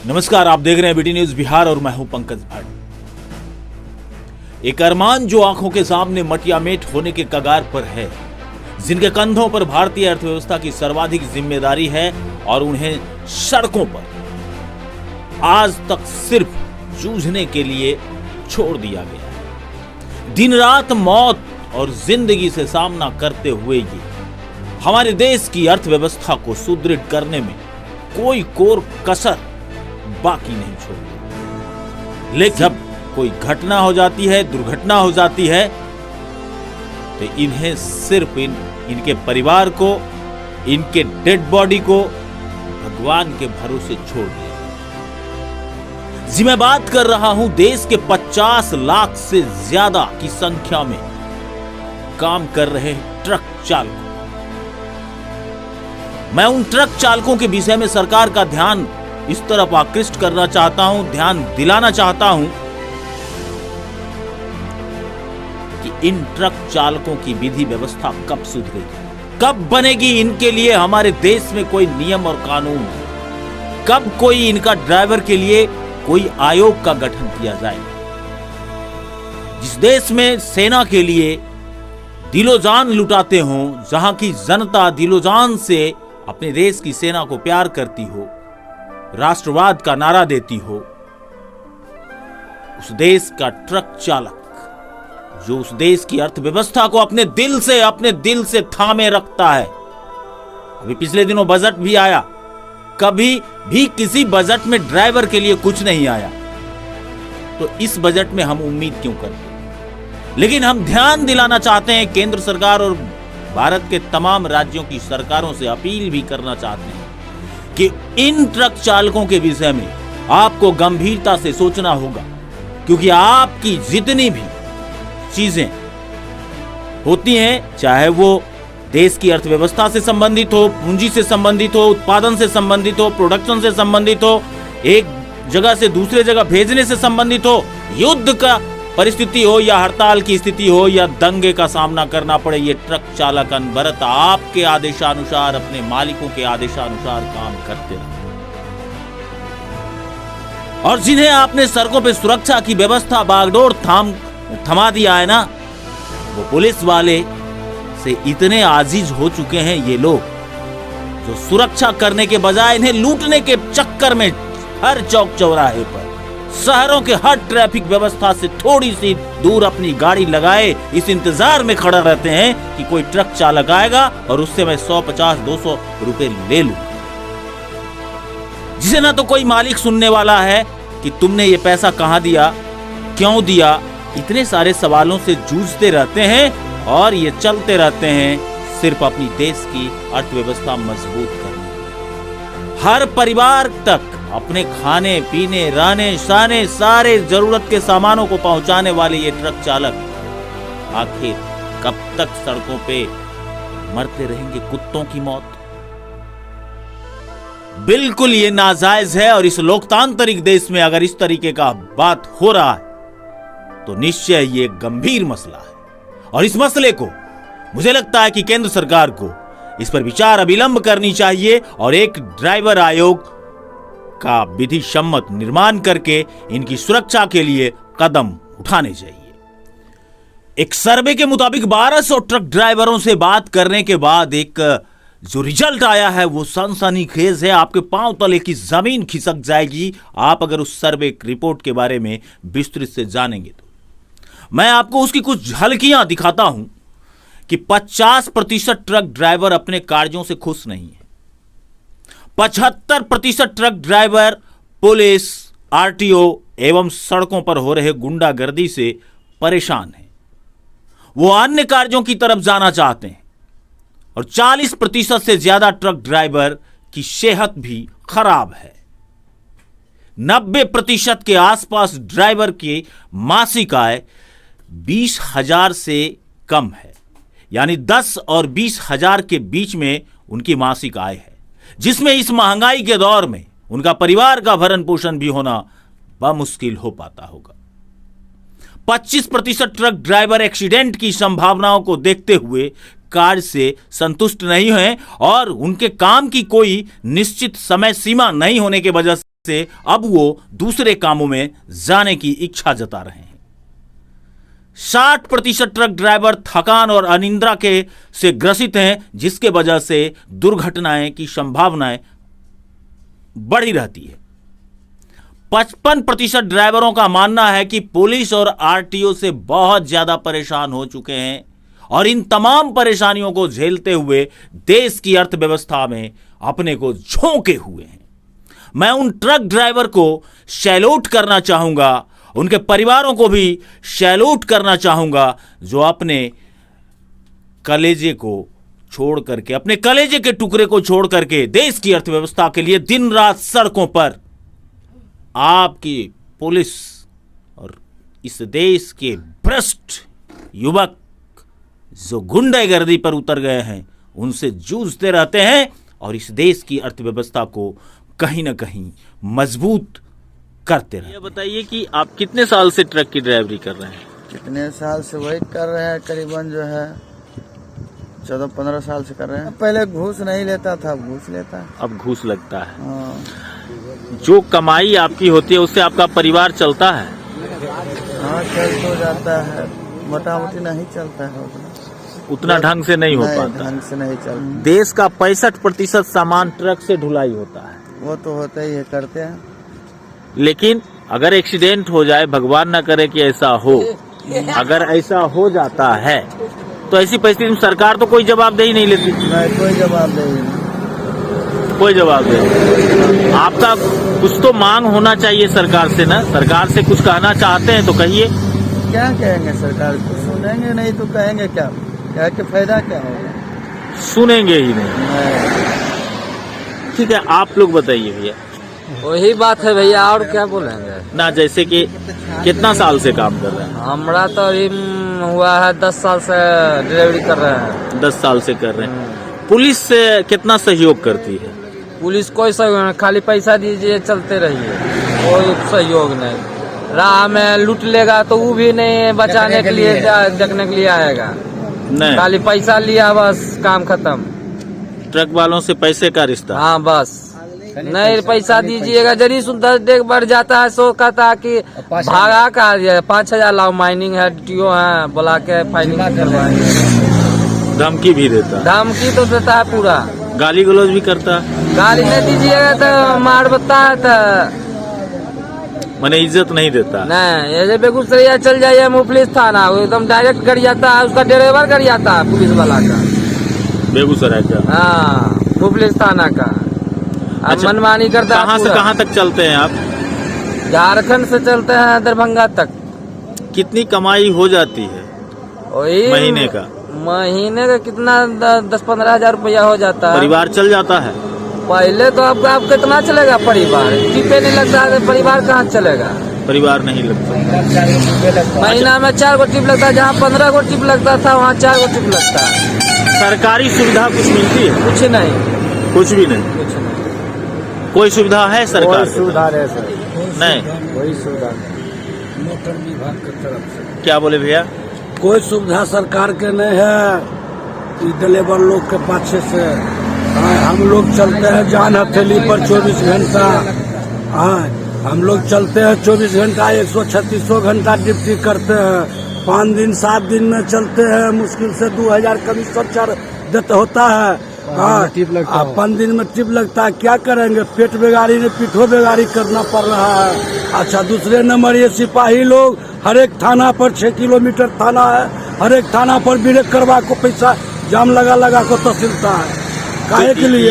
नमस्कार, आप देख रहे हैं बीटी न्यूज बिहार और मैं हूं पंकज भट्ट। एक अरमान जो आंखों के सामने मटियामेट होने के कगार पर है, जिनके कंधों पर भारतीय अर्थव्यवस्था की सर्वाधिक जिम्मेदारी है और उन्हें सड़कों पर आज तक सिर्फ जूझने के लिए छोड़ दिया गया है। दिन रात मौत और जिंदगी से सामना करते हुए ये हमारे देश की अर्थव्यवस्था को सुदृढ़ करने में कोई कोर कसर बाकी नहीं छोड़ते। लेकिन जब कोई घटना हो जाती है, दुर्घटना हो जाती है, तो इन्हें सिर्फ इनके परिवार को, इनके डेड बॉडी को भगवान के भरोसे छोड़ दिया। जी मैं बात कर रहा हूं देश के 50 लाख से ज्यादा की संख्या में काम कर रहे ट्रक चालकों। मैं उन ट्रक चालकों के विषय में सरकार का ध्यान इस तरफ आकृष्ट करना चाहता हूं, ध्यान दिलाना चाहता हूं कि इन ट्रक चालकों की विधि व्यवस्था कब सुधरेगी, कब बनेगी इनके लिए हमारे देश में कोई नियम और कानून, कब कोई इनका ड्राइवर के लिए कोई आयोग का गठन किया जाएगा। जिस देश में सेना के लिए दिलो जान लुटाते हों, जहां की जनता दिलो जान से अपने देश की सेना को प्यार करती हो, राष्ट्रवाद का नारा देती हो, उस देश का ट्रक चालक जो उस देश की अर्थव्यवस्था को अपने दिल से थामे रखता है। अभी पिछले दिनों बजट भी आया, कभी भी किसी बजट में ड्राइवर के लिए कुछ नहीं आया, तो इस बजट में हम उम्मीद क्यों करते? लेकिन हम ध्यान दिलाना चाहते हैं, केंद्र सरकार और भारत के तमाम राज्यों की सरकारों से अपील भी करना चाहते हैं कि इन ट्रक चालकों के विषय में आपको गंभीरता से सोचना होगा, क्योंकि आपकी जितनी भी चीजें होती हैं, चाहे वो देश की अर्थव्यवस्था से संबंधित हो, पूंजी से संबंधित हो, उत्पादन से संबंधित हो, प्रोडक्शन से संबंधित हो, एक जगह से दूसरे जगह भेजने से संबंधित हो, युद्ध का परिस्थिति हो या हड़ताल की स्थिति हो या दंगे का सामना करना पड़े, ये ट्रक चालक अनवरत आपके आदेशानुसार, अपने मालिकों के आदेशानुसार काम करते रहे। और जिन्हें आपने सड़कों पे सुरक्षा की व्यवस्था बागडोर थमा दिया है ना, वो पुलिस वाले से इतने आजीज हो चुके हैं ये लोग, जो सुरक्षा करने के बजाय इन्हें लूटने के चक्कर में हर चौक चौराहे पर, शहरों के हर ट्रैफिक व्यवस्था से थोड़ी सी दूर अपनी गाड़ी लगाए इस इंतजार में खड़ा रहते हैं कि कोई ट्रक चालक आएगा और उससे मैं 150-200 रुपए ले लूं, जिसे ना तो कोई मालिक सुनने वाला है कि तुमने ये पैसा कहां दिया, क्यों दिया। इतने सारे सवालों से जूझते रहते हैं और ये चलते रहते हैं सिर्फ अपनी देश की अर्थव्यवस्था मजबूत करने। हर परिवार तक अपने खाने पीने, रहने सहने, सारे जरूरत के सामानों को पहुंचाने वाले ये ट्रक चालक आखिर कब तक सड़कों पे मरते रहेंगे कुत्तों की मौत? बिल्कुल ये नाजायज है, और इस लोकतांत्रिक देश में अगर इस तरीके का बात हो रहा है तो निश्चय ये गंभीर मसला है। और इस मसले को मुझे लगता है कि केंद्र सरकार को इस पर विचार अविलंब करनी चाहिए और एक ड्राइवर आयोग का विधि सम्मत निर्माण करके इनकी सुरक्षा के लिए कदम उठाने चाहिए। एक सर्वे के मुताबिक 1200 ट्रक ड्राइवरों से बात करने के बाद एक जो रिजल्ट आया है वो सनसनीखेज है। आपके पांव तले की जमीन खिसक जाएगी आप अगर उस सर्वे रिपोर्ट के बारे में विस्तृत से जानेंगे तो। मैं आपको उसकी कुछ झलकियां दिखाता हूं कि 50% ट्रक ड्राइवर अपने कार्यों से खुश नहीं है। 75% ट्रक ड्राइवर पुलिस, आरटीओ एवं सड़कों पर हो रहे गुंडागर्दी से परेशान हैं। वो अन्य कार्यों की तरफ जाना चाहते हैं। और 40% से ज्यादा ट्रक ड्राइवर की सेहत भी खराब है। 90% के आसपास ड्राइवर की मासिक आय 20,000 से कम है, यानी 10 और 20,000 के बीच में उनकी मासिक आय है, जिसमें इस महंगाई के दौर में उनका परिवार का भरण पोषण भी होना बमुश्किल हो पाता होगा। 25% ट्रक ड्राइवर एक्सीडेंट की संभावनाओं को देखते हुए कार्य से संतुष्ट नहीं हैं और उनके काम की कोई निश्चित समय सीमा नहीं होने के वजह से से अब वो दूसरे कामों में जाने की इच्छा जता रहे हैं। 60% ट्रक ड्राइवर थकान और अनिद्रा के से ग्रसित हैं, जिसके वजह से दुर्घटनाएं की संभावनाएं बढ़ी रहती है। 55% ड्राइवरों का मानना है कि पुलिस और आरटीओ से बहुत ज्यादा परेशान हो चुके हैं और इन तमाम परेशानियों को झेलते हुए देश की अर्थव्यवस्था में अपने को झोंके हुए हैं। मैं उन ट्रक ड्राइवर को सैल्यूट करना चाहूंगा, उनके परिवारों को भी सैल्यूट करना चाहूंगा, जो अपने कलेजे को छोड़ करके, अपने कलेजे के टुकड़े को छोड़ करके देश की अर्थव्यवस्था के लिए दिन रात सड़कों पर आपकी पुलिस और इस देश के भ्रष्ट युवक जो गुंडागर्दी पर उतर गए हैं उनसे जूझते रहते हैं और इस देश की अर्थव्यवस्था को कहीं ना कहीं मजबूत करते रहे। ये बताइए कि आप कितने साल से ट्रक की ड्राइवरी कर रहे हैं? कितने साल से वही कर रहे हैं, करीबन जो है 14-15 साल से कर रहे हैं। पहले घूस नहीं लेता था, अब घूस लेता है। अब घूस लगता है। हाँ। जो कमाई आपकी होती है उससे आपका परिवार चलता है? हाँ, चल तो जाता है, मोटा मोटी नहीं चलता है उतना ढंग से नहीं हो पाता। ढंग से नहीं चलता। देश का 65% सामान ट्रक से ढुलाई होता है। वो तो होता ही है, करते हैं। लेकिन अगर एक्सीडेंट हो जाए, भगवान ना करे कि ऐसा हो, अगर ऐसा हो जाता है तो ऐसी परिस्थिति में सरकार तो कोई जवाबदेही नहीं लेती। नहीं, कोई जवाबदेही नहीं। कोई जवाबदेही। आपका कुछ तो मांग होना चाहिए सरकार से ना। सरकार से कुछ कहना चाहते हैं तो कहिए। क्या कहेंगे सरकार को? सुनेंगे नहीं तो कहेंगे क्या? क्या के फायदा क्या होगा? सुनेंगे ही नहीं। ठीक है, आप लोग बताइए भैया। वही बात है भैया, और क्या बोलेंगे ना। जैसे कि कितना साल से काम कर रहे हैं? हमारा तो अभी हुआ है 10 साल से डिलीवरी कर रहे हैं। 10 साल से कर रहे हैं। पुलिस से कितना सहयोग करती है? पुलिस कोई सहयोग नहीं, खाली पैसा दीजिए चलते रहिए, कोई सहयोग नहीं। राह में लूट लेगा तो वो भी नहीं बचाने के लिए देखने के लिए आएगा। नहीं, खाली पैसा लिया बस, काम खत्म। ट्रक वालों से पैसे का रिश्ता? हाँ बस, नहीं पैसा दीजिएगा। जरी सुन देख बढ़ जाता है, सो कहता है कि भागा का 5,000 लाओ, माइनिंग है, DTO है, बुला के फाइनिंग करवाएंगे। धमकी भी देता है? धमकी तो देता है पूरा। गाली गलौज भी करता है? गाली नहीं दीजिएगा तो मार बता है तो मैंने इज्जत नहीं देता। नहीं, ये बेगूसराय चल जाइए मुफलिस थाना, वो एकदम डायरेक्ट कर जाता है, उसका ड्राइवर कर जाता है पुलिस वाला का। बेगूसराय का? हाँ, मुफलिस थाना का। अच्छा, मनमानी करता है। कहाँ से कहाँ तक चलते हैं आप? झारखंड से चलते हैं दरभंगा तक। कितनी कमाई हो जाती है वही महीने का? महीने का कितना 10-15 हजार रुपया हो जाता है। परिवार चल जाता है? पहले तो अब कितना चलेगा परिवार? टिपे नहीं लगता है, परिवार कहाँ चलेगा? परिवार नहीं लगता। महीना में 4 गो टिप लगता है, जहाँ 15 गो टिप लगता था वहाँ 4 गो टिप लगता है। सरकारी सुविधा कुछ मिलती है? कुछ नहीं। कुछ भी नहीं? कुछ नहीं। कोई सुविधा है सरकार? कोई सुविधा नहीं सर, नहीं, कोई सुविधा नहीं। मोटर विभाग की तरफ से क्या बोले भैया? कोई सुविधा सरकार के नहीं है। ड्राइवर लोग के पाछे से हम लोग चलते हैं जान हथेली पर 24 घंटा। हम लोग चलते हैं 24 घंटा, 136 घंटा ड्यूटी करते हैं। 5 दिन 7 दिन में चलते हैं, मुश्किल से 2000 कमीशन चार देते होता है। 5 दिन में टिप लगता है। क्या करेंगे? पेट बेगारी ने पीठो बेगारी करना पड़ रहा है। अच्छा, दूसरे नंबर ये सिपाही लोग हर एक थाना पर 6 किलोमीटर थाना है, हर एक थाना पर ब्रेक करवा को पैसा जाम लगा को तहसीलता है। काहे के लिए?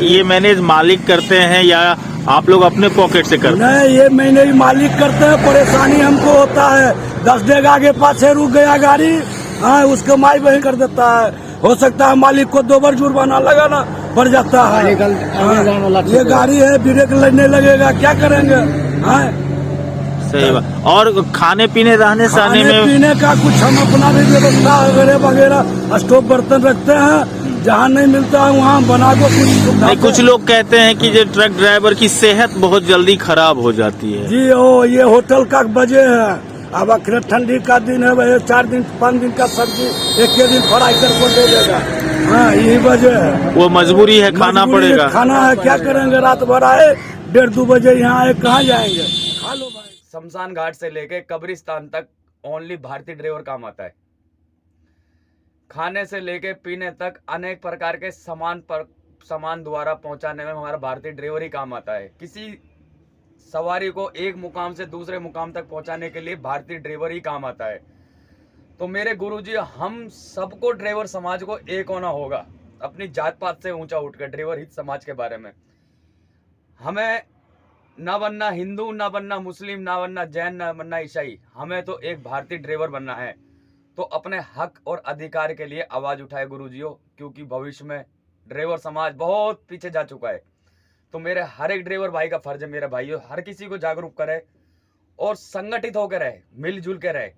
ये मैनेज मालिक करते हैं या आप लोग अपने पॉकेट से करते हैं? नहीं, ये मैंने मालिक करते हैं। परेशानी हमको होता है, 10 डेग आगे पाछे रुक गया गाड़ी, उसको माई बहन कर देता है। हो सकता है मालिक को 2 बार जुर्माना लगाना पड़ जाता है। ये गाड़ी है, ब्रेक लगने लगेगा, क्या करेंगे? सही बात। और खाने पीने रहने सहने में पीने का कुछ हम अपना भी व्यवस्था वगैरह स्टोव बर्तन रखते हैं, जहाँ नहीं मिलता है वहाँ बना को कुछ नहीं। कुछ लोग कहते हैं कि जो ट्रक ड्राइवर की सेहत बहुत जल्दी खराब हो जाती है। जी, ये होटल का वजह है। अब आखिर ठंडी का दिन है, वही 4 दिन 5 दिन का सब्जी एक दिन फ्राई करके दे देगा। यही वजह है। वो मजबूरी है, खाना पड़ेगा। खाना है, क्या करेंगे? रात भर आए 1:30-2 बजे यहाँ आए, कहाँ जाएंगे? खा लो भाई। शमशान घाट से लेके कब्रिस्तान तक ओनली भारतीय ड्राइवर काम आता है। खाने से लेके पीने तक अनेक प्रकार के सामान द्वारा पहुंचाने में हमारा भारतीय ड्राइवर ही काम आता है। किसी सवारी को एक मुकाम से दूसरे मुकाम तक पहुंचाने के लिए भारतीय ड्राइवर ही काम आता है। तो मेरे गुरुजी, हम सबको ड्राइवर समाज को एक होना होगा, अपनी जात पात से ऊंचा उठकर ड्राइवर हित समाज के बारे में। हमें ना बनना हिंदू, ना बनना मुस्लिम, ना बनना जैन, ना बनना ईसाई, हमें तो एक भारतीय ड्राइवर बनना है। तो अपने हक और अधिकार के लिए आवाज उठाए गुरुजियों, क्योंकि भविष्य में ड्राइवर समाज बहुत पीछे जा चुका है। तो मेरे हर एक ड्राइवर भाई का फर्ज है, मेरे भाइयों, हर किसी को जागरूक करे और संगठित होकर रहे, मिलजुल के रहे।